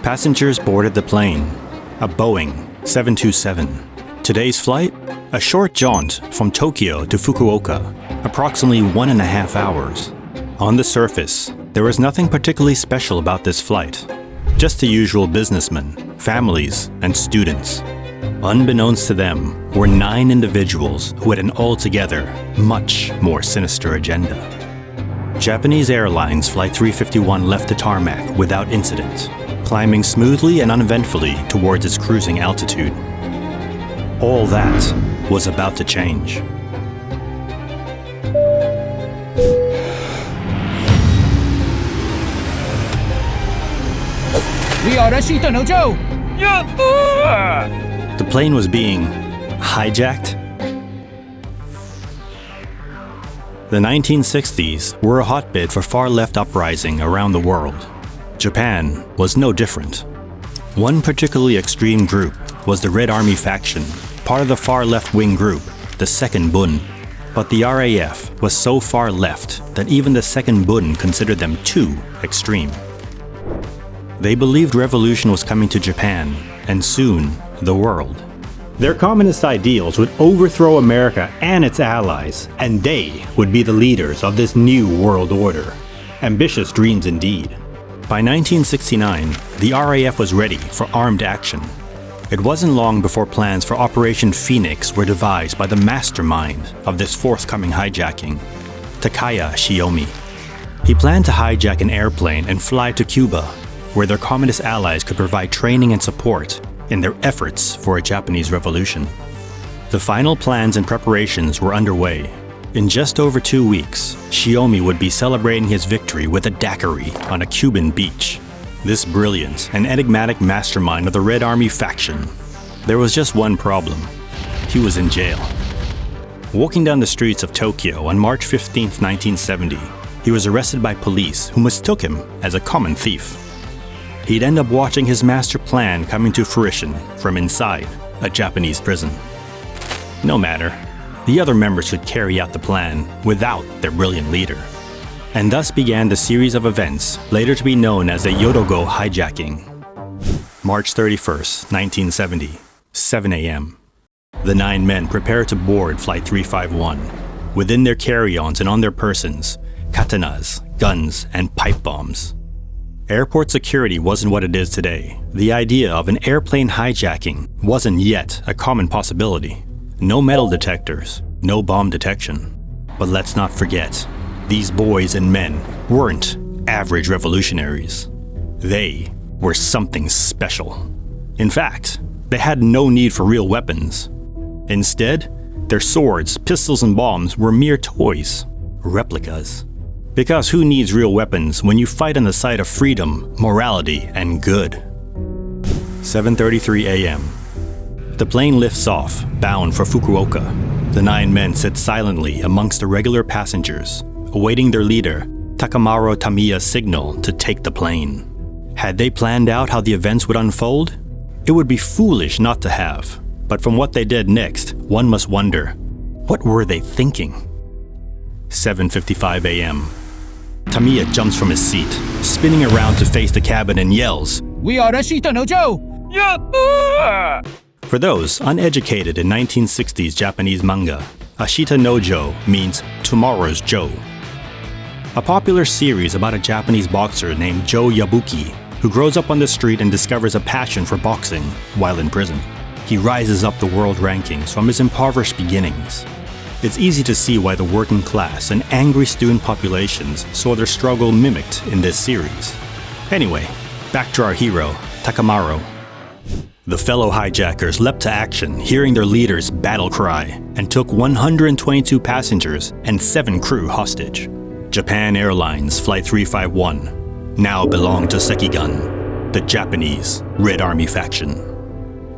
Passengers boarded the plane, a Boeing 727. Today's flight? A short jaunt from Tokyo to Fukuoka, approximately 1.5 hours. On the surface, there was nothing particularly special about this flight. Just the usual businessmen, families, and students. Unbeknownst to them were 9 individuals who had an altogether much more sinister agenda. Japan Airlines Flight 351 left the tarmac without incident, climbing smoothly and uneventfully towards its cruising altitude. All that was about to change. We are Ashita no Joe! The plane was being hijacked. The 1960s were a hotbed for far-left uprising around the world. Japan was no different. One particularly extreme group was the Red Army faction, part of the far left-wing group, the Second Bund. But the RAF was so far left that even the Second Bund considered them too extreme. They believed revolution was coming to Japan, and soon, the world. Their communist ideals would overthrow America and its allies, and they would be the leaders of this new world order. Ambitious dreams indeed. By 1969, the RAF was ready for armed action. It wasn't long before plans for Operation Phoenix were devised by the mastermind of this forthcoming hijacking, Takaya Shiomi. He planned to hijack an airplane and fly to Cuba, where their communist allies could provide training and support in their efforts for a Japanese revolution. The final plans and preparations were underway. In just over 2 weeks, Shiomi would be celebrating his victory with a daiquiri on a Cuban beach. This brilliant and enigmatic mastermind of the Red Army faction. There was just one problem. He was in jail. Walking down the streets of Tokyo on March 15, 1970, he was arrested by police who mistook him as a common thief. He'd end up watching his master plan coming to fruition from inside a Japanese prison. No matter, the other members could carry out the plan without their brilliant leader. And thus began the series of events later to be known as the Yodogo hijacking. March 31st, 1970, 7 a.m. The 9 men prepared to board Flight 351. Within their carry-ons and on their persons, katanas, guns, and pipe bombs. Airport security wasn't what it is today. The idea of an airplane hijacking wasn't yet a common possibility. No metal detectors, no bomb detection. But let's not forget, these boys and men weren't average revolutionaries. They were something special. In fact, they had no need for real weapons. Instead, their swords, pistols, and bombs were mere toys, replicas. Because who needs real weapons when you fight on the side of freedom, morality, and good? 7:33 a.m. The plane lifts off, bound for Fukuoka. The 9 men sit silently amongst the regular passengers, awaiting their leader, Takamaro Tamiya's signal to take the plane. Had they planned out how the events would unfold? It would be foolish not to have. But from what they did next, one must wonder, what were they thinking? 7:55 a.m. Tamiya jumps from his seat, spinning around to face the cabin and yells, We are Ashita no Joe! For those uneducated in 1960s Japanese manga, Ashita no Joe means tomorrow's Joe. A popular series about a Japanese boxer named Joe Yabuki, who grows up on the street and discovers a passion for boxing while in prison. He rises up the world rankings from his impoverished beginnings. It's easy to see why the working class and angry student populations saw their struggle mimicked in this series. Anyway, back to our hero, Takamaro. The fellow hijackers leapt to action, hearing their leader's battle cry, and took 122 passengers and 7 crew hostage. Japan Airlines Flight 351 now belonged to Sekigun, the Japanese Red Army faction.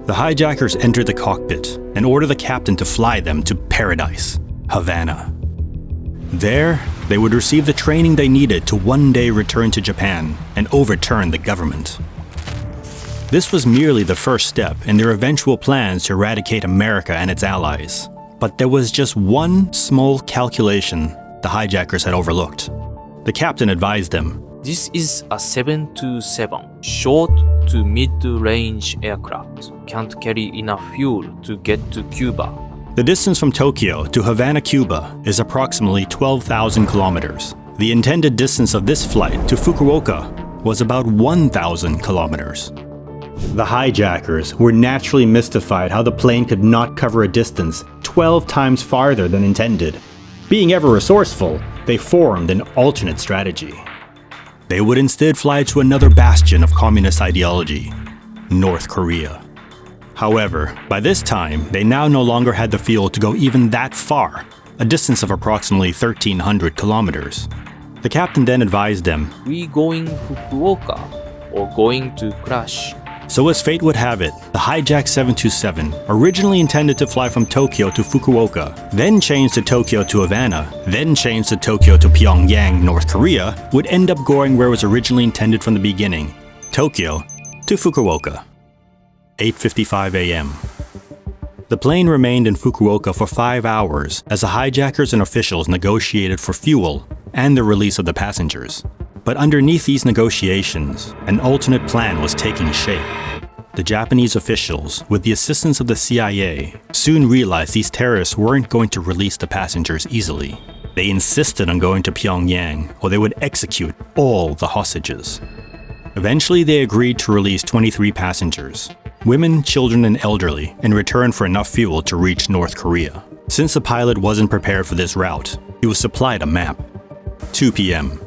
The hijackers entered the cockpit and ordered the captain to fly them to paradise, Havana. There, they would receive the training they needed to one day return to Japan and overturn the government. This was merely the first step in their eventual plans to eradicate America and its allies. But there was just one small calculation the hijackers had overlooked. The captain advised them, This is a 727 short to mid-range aircraft can't carry enough fuel to get to Cuba. The distance from Tokyo to Havana, Cuba is approximately 12,000 kilometers. The intended distance of this flight to Fukuoka was about 1,000 kilometers. The hijackers were naturally mystified how the plane could not cover a distance 12 times farther than intended. Being ever resourceful, they formed an alternate strategy. They would instead fly to another bastion of communist ideology, North Korea. However, by this time, they now no longer had the fuel to go even that far, a distance of approximately 1,300 kilometers. The captain then advised them, We going Fukuoka or going to crash? So as fate would have it, the hijacked 727, originally intended to fly from Tokyo to Fukuoka, then changed to Tokyo to Havana, then changed to Tokyo to Pyongyang, North Korea, would end up going where it was originally intended from the beginning, Tokyo to Fukuoka. 8:55 a.m. The plane remained in Fukuoka for 5 hours as the hijackers and officials negotiated for fuel and the release of the passengers. But underneath these negotiations, an alternate plan was taking shape. The Japanese officials, with the assistance of the CIA, soon realized these terrorists weren't going to release the passengers easily. They insisted on going to Pyongyang, or they would execute all the hostages. Eventually, they agreed to release 23 passengers, women, children, and elderly, in return for enough fuel to reach North Korea. Since the pilot wasn't prepared for this route, he was supplied a map. 2 p.m.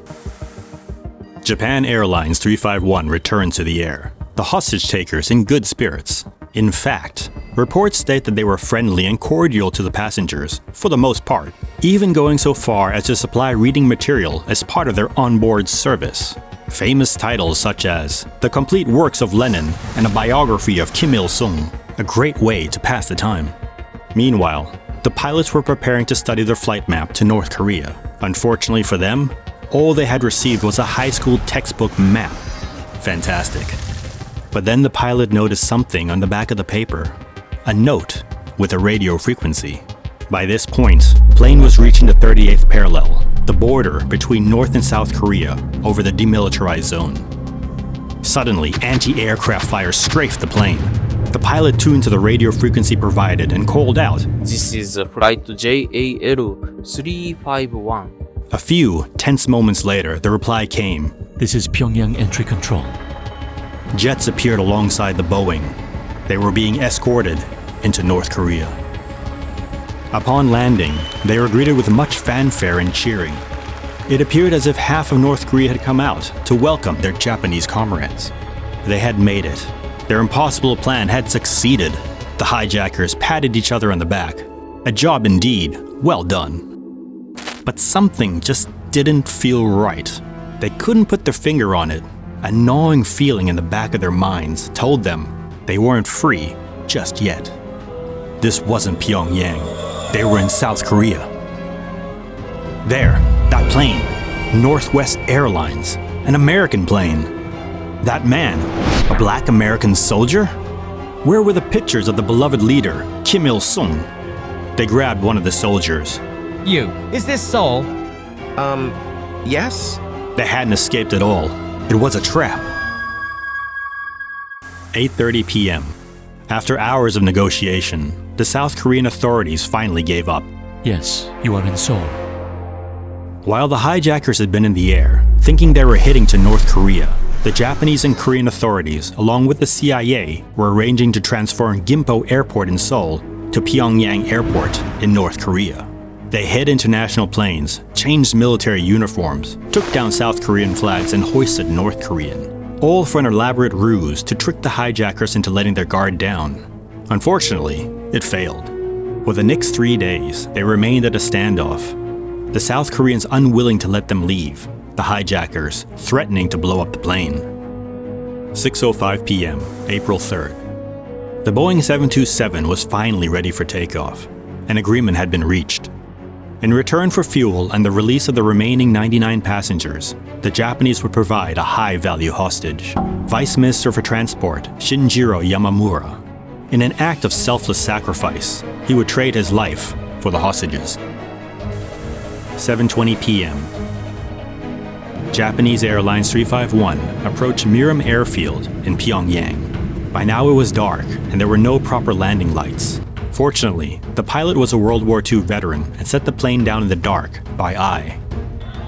Japan Airlines 351 returned to the air, the hostage takers in good spirits. In fact, reports state that they were friendly and cordial to the passengers, for the most part, even going so far as to supply reading material as part of their onboard service. Famous titles such as The Complete Works of Lenin and a biography of Kim Il-sung, a great way to pass the time. Meanwhile, the pilots were preparing to study their flight map to North Korea. Unfortunately for them, all they had received was a high school textbook map. Fantastic. But then the pilot noticed something on the back of the paper, a note with a radio frequency. By this point, plane was reaching the 38th parallel, the border between North and South Korea over the demilitarized zone. Suddenly, anti-aircraft fire strafed the plane. The pilot tuned to the radio frequency provided and called out, This is flight JAL 351. A few tense moments later, the reply came. This is Pyongyang entry control. Jets appeared alongside the Boeing. They were being escorted into North Korea. Upon landing, they were greeted with much fanfare and cheering. It appeared as if half of North Korea had come out to welcome their Japanese comrades. They had made it. Their impossible plan had succeeded. The hijackers patted each other on the back. A job indeed, well done. But something just didn't feel right. They couldn't put their finger on it. A gnawing feeling in the back of their minds told them they weren't free just yet. This wasn't Pyongyang. They were in South Korea. There, that plane, Northwest Airlines, an American plane. That man, a black American soldier? Where were the pictures of the beloved leader, Kim Il-sung? They grabbed one of the soldiers. You, is this Seoul? Yes? They hadn't escaped at all. It was a trap. 8:30 p.m. After hours of negotiation, the South Korean authorities finally gave up. Yes, you are in Seoul. While the hijackers had been in the air, thinking they were heading to North Korea, the Japanese and Korean authorities, along with the CIA, were arranging to transform Gimpo Airport in Seoul to Pyongyang Airport in North Korea. They hid international planes, changed military uniforms, took down South Korean flags, and hoisted North Korean, all for an elaborate ruse to trick the hijackers into letting their guard down. Unfortunately, it failed. For the next 3 days, they remained at a standoff, the South Koreans unwilling to let them leave, the hijackers threatening to blow up the plane. 6:05 p.m., April 3rd. The Boeing 727 was finally ready for takeoff. An agreement had been reached. In return for fuel and the release of the remaining 99 passengers, the Japanese would provide a high-value hostage, Vice Minister for Transport Shinjiro Yamamura. In an act of selfless sacrifice, he would trade his life for the hostages. 7:20 p.m. Japanese Airlines 351 approached Miram Airfield in Pyongyang. By now it was dark and there were no proper landing lights. Fortunately, the pilot was a World War II veteran and set the plane down in the dark by eye.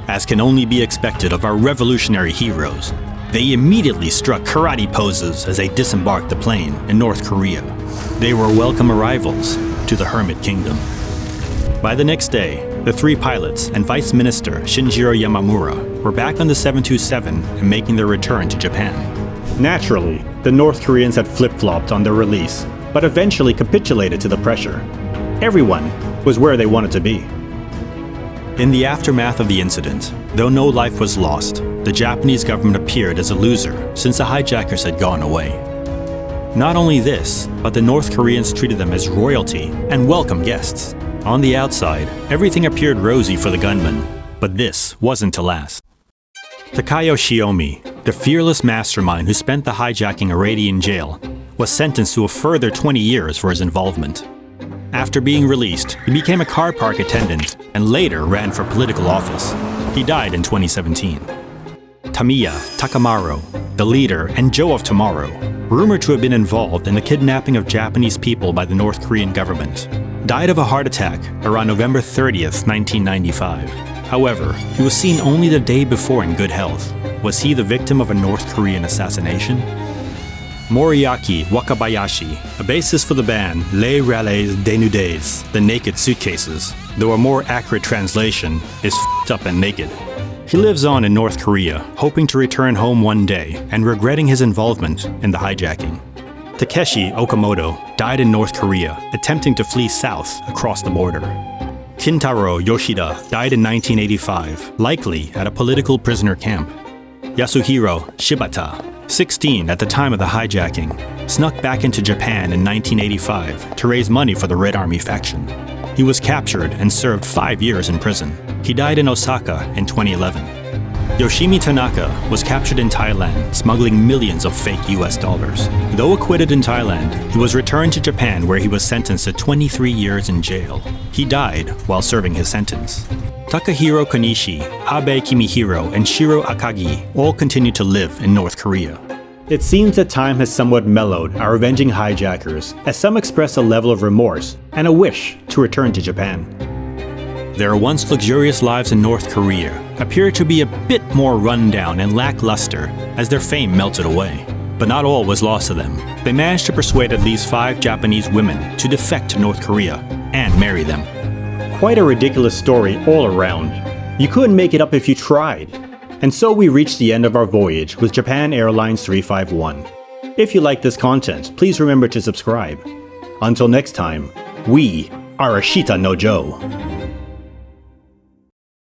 As can only be expected of our revolutionary heroes, they immediately struck karate poses as they disembarked the plane in North Korea. They were welcome arrivals to the Hermit Kingdom. By the next day, the three pilots and Vice Minister Shinjiro Yamamura were back on the 727 and making their return to Japan. Naturally, the North Koreans had flip-flopped on their release, but eventually capitulated to the pressure. Everyone was where they wanted to be. In the aftermath of the incident, though no life was lost, the Japanese government appeared as a loser since the hijackers had gone away. Not only this, but the North Koreans treated them as royalty and welcome guests. On the outside, everything appeared rosy for the gunmen, but this wasn't to last. Takayo Shiomi, the fearless mastermind who spent the hijacking already in jail, was sentenced to a further 20 years for his involvement. After being released, he became a car park attendant and later ran for political office. He died in 2017. Tamiya Takamaro, the leader and Joe of Tomorrow, rumored to have been involved in the kidnapping of Japanese people by the North Korean government, died of a heart attack around November 30th, 1995. However, he was seen only the day before in good health. Was he the victim of a North Korean assassination? Moriaki Wakabayashi, a bassist for the band Les Rallies Dénudés, the Naked Suitcases, though a more accurate translation is f***ed up and naked. He lives on in North Korea, hoping to return home one day and regretting his involvement in the hijacking. Takeshi Okamoto died in North Korea, attempting to flee south across the border. Kintaro Yoshida died in 1985, likely at a political prisoner camp. Yasuhiro Shibata, 16 at the time of the hijacking, snuck back into Japan in 1985 to raise money for the Red Army faction. He was captured and served 5 years in prison. He died in Osaka in 2011. Yoshimi Tanaka was captured in Thailand, smuggling millions of fake US dollars. Though acquitted in Thailand, he was returned to Japan where he was sentenced to 23 years in jail. He died while serving his sentence. Takahiro Konishi, Abe Kimihiro, and Shiro Akagi all continue to live in North Korea. It seems that time has somewhat mellowed our avenging hijackers, as some express a level of remorse and a wish to return to Japan. Their once luxurious lives in North Korea appear to be a bit more rundown and lackluster as their fame melted away. But not all was lost to them. They managed to persuade at least 5 Japanese women to defect to North Korea and marry them. Quite a ridiculous story all around. You couldn't make it up if you tried. And so we reached the end of our voyage with Japan Airlines 351. If you like this content, please remember to subscribe. Until next time, we are Ashita no Joe.